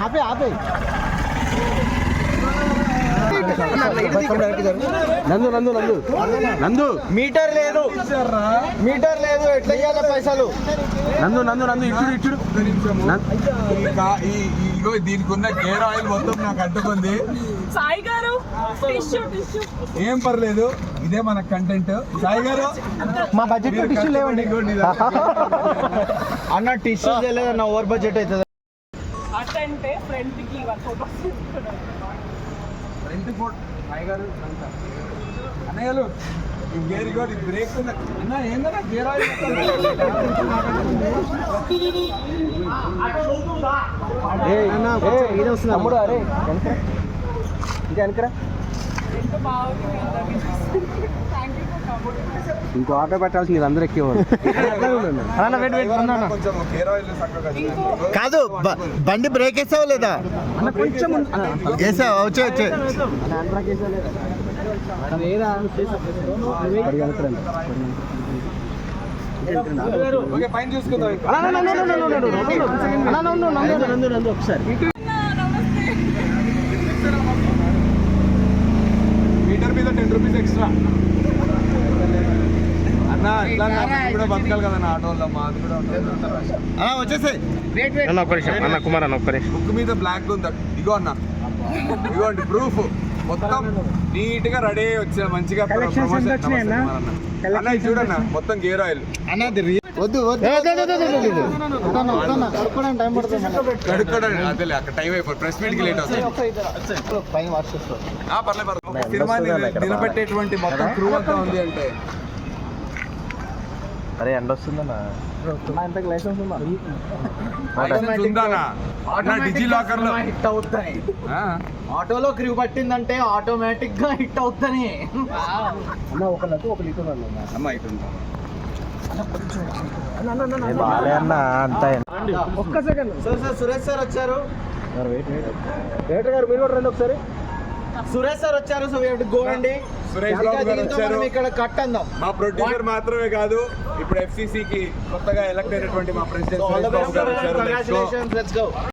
ఆపే ఆపే నందు నందు నందు నందు మీటర్ లేదు ఎట్లా ఇవ్వాలి పైసలు నందు నందు నందు ఇచ్చుడు ఇచ్చుడు ఇగో దీనికి ఉన్న గేర్ ఆయిల్ మొత్తం నాకు అంటుకుంది. సాయి గారు ఏం పర్లేదు, ఇదే మన కంటెంట్. సాయి గారు మా బడ్జెట్ టిష్యూ లేవండి అన్న టిష్యూ చేయలేదన్న ఓవర్ బడ్జెట్ అవుతుంది. అంటే ఫ్రంట్ కి అన్నయ్యలు గేర్ కూడా బ్రేక్ అన్న ఏందన్నా గేర్ ఆయిల్ ఇది వస్తుంది అమ్ముడు. అరే ఇంకా వెనకరా ఇంకో ఆటో పెట్టాల్సింది ఇది అందరూ ఎక్కేవాళ్ళు. కాదు బండి బ్రేక్ వేసావా లేదా? కొంచెం వేసావా? వచ్చే పైన చూసుకుందాం ఒకసారి. మీటర్ మీద 10 రూపీస్ ఎక్స్ట్రా అన్న. ఇట్లా కూడా బతకాలి కదా ఆటోలో, మాది కూడా వచ్చేసాయి. అన్న కుమార్ అన్న ఒక్కరే బుక్ మీద బ్లాక్ ఉంది. ఇగో అన్న, ఇగోండి ప్రూఫ్. మొత్తం నీట్ గా రెడీ వచ్చా మంచిగా అన్న. చూడన్న మొత్తం గేర్ ఆయిల్ కడుక్కోవడానికి అదే అక్కడ టైం అయిపోతుంది. ప్రెస్ మీట్ కి లేట్ అవుతుంది. సినిమా నిలబెట్టేటువంటి మొత్తం క్రూ అంతా ఉంది అంటే. అరే ఎండ వస్తుందన్నా. లైసెన్స్ ఉందా? డిజి లాకర్ లో హిట్ అవుతాయి. ఆటోలో క్రూ పట్టిందంటే ఆటోమేటిక్ గా హిట్ అవుతాయి అన్న. ఒక లీటర్ అమ్మ ఇటు బాలే అన్న అంత. ఒక్క సెకండ్ సార్. సురేష్ సార్ వచ్చారు. రేటర్ గారు మీరు కూడా రండి ఒకసారి. సురేష్ సార్ వచ్చారు. సో గో అండి. సురేష్ బాబు గారు వచ్చారు. ఇక్కడ కట్ అందాం. మా ప్రొడ్యూసర్ మాత్రమే కాదు, ఇప్పుడు FCC కి కొత్తగా ఎలక్ట్ అయినటువంటి మా ప్రెసిడెంట్ సురేష్ బాబు గారు వచ్చారు. Congratulations, let's go.